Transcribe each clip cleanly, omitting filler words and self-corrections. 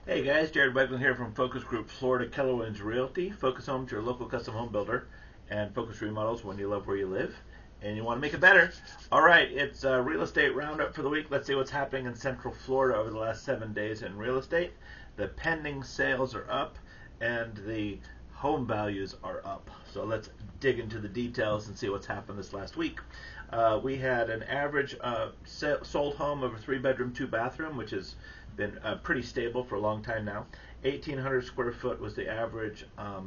Hey guys, Jared Weggeland here from Focus Group Florida Keller Realty. Focus Homes, your local custom home builder, and Focus Remodels when you love where you live and you want to make it better. All right, it's a real estate roundup for the week. Let's see what's happening in Central Florida over the last 7 days in real estate. The pending sales are up and the home values are up. So let's dig into the details and see what's happened this last week. We had an average sold home of a 3-bedroom, 2-bathroom, which has been pretty stable for a long time now. 1,800 square foot was the average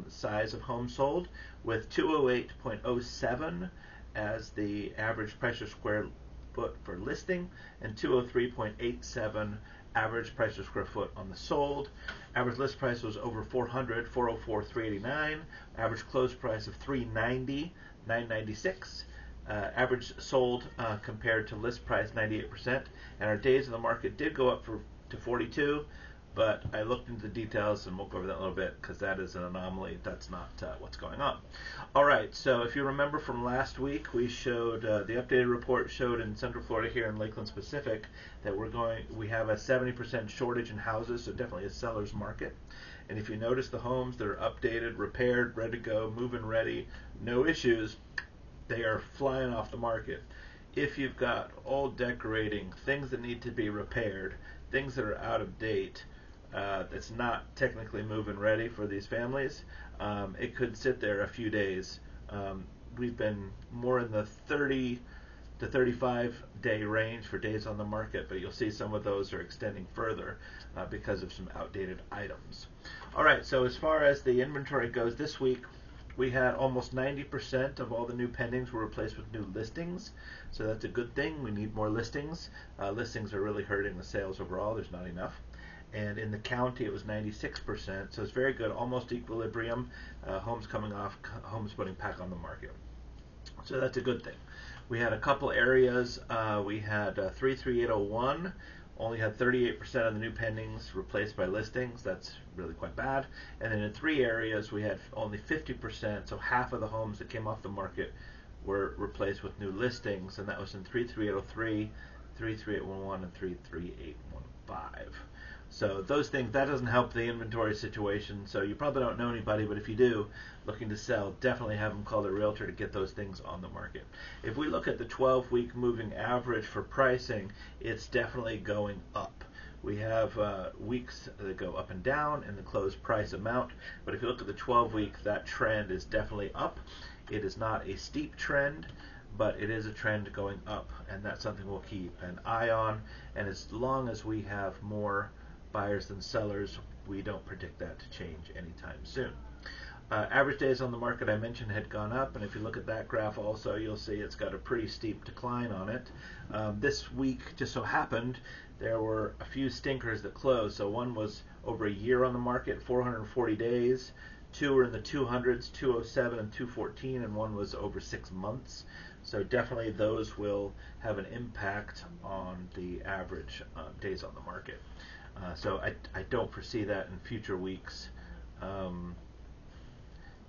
size of home sold, with 208.07 as the average price per square foot for listing, and 203.87 average price per square foot on the sold. Average list price was over 400, 404,389. Average close price of 390, 996. Average sold compared to list price 98%, and our days in the market did go up to 42, but I looked into the details and we'll go over that in a little bit because that is an anomaly. That's not what's going on. All right, so if you remember from last week, we showed the updated report showed in Central Florida here in Lakeland specific that we have a 70% shortage in houses, so definitely a seller's market. And if you notice the homes that are updated, repaired, ready to go, move-in ready, no issues, they are flying off the market. If you've got old decorating, things that need to be repaired, things that are out of date, that's not technically move-in ready for these families, it could sit there a few days. We've been more in the 30 to 35 day range for days on the market, but you'll see some of those are extending further because of some outdated items. All right, so as far as the inventory goes this week, we had almost 90% of all the new pendings were replaced with new listings, so that's a good thing. We need more listings. Listings are really hurting the sales overall. There's not enough. And in the county, it was 96%, so it's very good, almost equilibrium. Homes coming off, homes putting back on the market. So that's a good thing. We had a couple areas. We had 33801. Only had 38% of the new pendings replaced by listings. That's really quite bad. And then in 3 areas, we had only 50%, so half of the homes that came off the market were replaced with new listings, and that was in 33803, 33811, and 33815. So those things, that doesn't help the inventory situation. So you probably don't know anybody, but if you do, looking to sell, definitely have them call their realtor to get those things on the market. If we look at the 12-week moving average for pricing, it's definitely going up. We have weeks that go up and down in the closed price amount, but if you look at the 12-week, that trend is definitely up. It is not a steep trend, but it is a trend going up, and that's something we'll keep an eye on. And as long as we have more buyers than sellers, we don't predict that to change anytime soon. Average days on the market, I mentioned, had gone up, and if you look at that graph also, you'll see it's got a pretty steep decline on it. This week just so happened there were a few stinkers that closed. So one was over a year on the market, 440 days. 2 were in the 200s, 207 and 214, and one was over 6 months. So definitely those will have an impact on the average days on the market. So I don't foresee that in future weeks.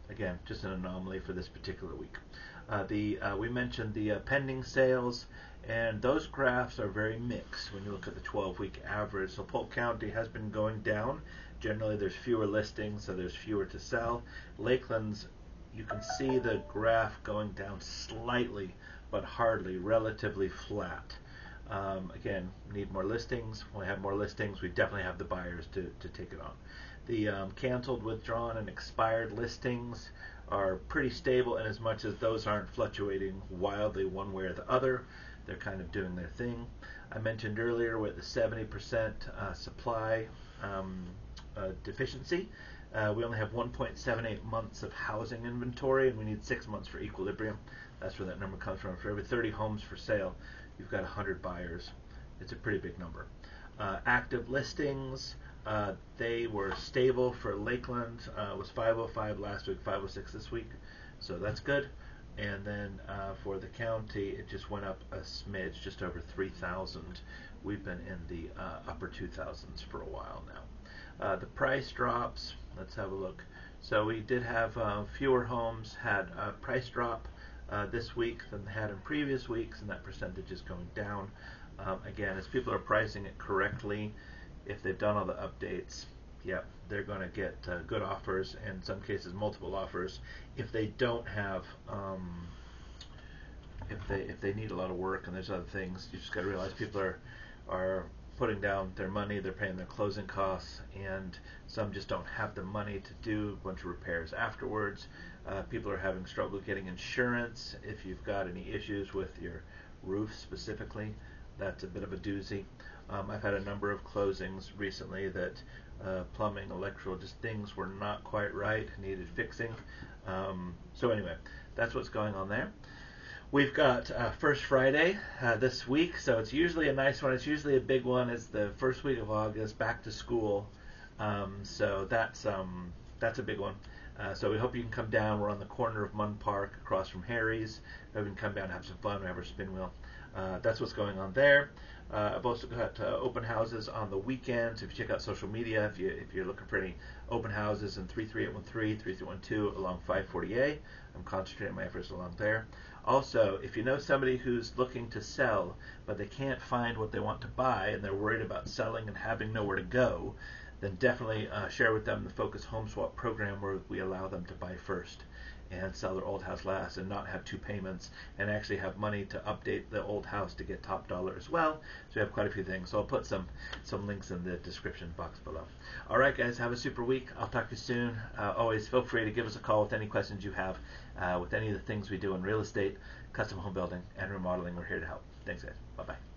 Again, just an anomaly for this particular week. We mentioned the pending sales, and those graphs are very mixed when you look at the 12-week average. So Polk County has been going down. Generally, there's fewer listings, so there's fewer to sell. Lakeland's, you can see the graph going down slightly, but hardly, relatively flat. Again, need more listings. When we have more listings, we definitely have the buyers to take it on. The canceled, withdrawn, and expired listings are pretty stable, and as much as those aren't fluctuating wildly one way or the other, they're kind of doing their thing. I mentioned earlier with the 70% supply deficiency. We only have 1.78 months of housing inventory, and we need 6 months for equilibrium. That's where that number comes from. For every 30 homes for sale, you've got 100 buyers. It's a pretty big number. Active listings, they were stable for Lakeland. It was 505 last week, 506 this week, so that's good. And then for the county, it just went up a smidge, just over 3,000. We've been in the upper 2,000s for a while now. The price drops, let's have a look. So we did have fewer homes had a price drop this week than they had in previous weeks, and that percentage is going down. Again, as people are pricing it correctly, if they've done all the updates, Yep, they're going to get good offers, and in some cases multiple offers. If they don't have, if they need a lot of work and there's other things, you just got to realize people are putting down their money, they're paying their closing costs, and some just don't have the money to do a bunch of repairs afterwards. People are having struggle getting insurance. If you've got any issues with your roof specifically, that's a bit of a doozy. I've had a number of closings recently that plumbing, electrical, just things were not quite right, needed fixing. So anyway, that's what's going on there. We've got First Friday this week, so it's usually a nice one. It's usually a big one. It's the first week of August, back to school. So that's a big one. So we hope you can come down. We're on the corner of Munn Park, across from Harry's. Hope you can come down and have some fun. We have our spin wheel. That's what's going on there. I've also got open houses on the weekends. If you check out social media, if you're looking for any open houses in 33813, 3312 along 540A, I'm concentrating my efforts along there. Also, if you know somebody who's looking to sell, but they can't find what they want to buy, and they're worried about selling and having nowhere to go, then definitely share with them the Focus Home Swap program, where we allow them to buy first and sell their old house last and not have two payments, and actually have money to update the old house to get top dollar as well. So we have quite a few things. So I'll put some links in the description box below. All right, guys, have a super week. I'll talk to you soon. Always feel free to give us a call with any questions you have with any of the things we do in real estate, custom home building, and remodeling. We're here to help. Thanks, guys. Bye-bye.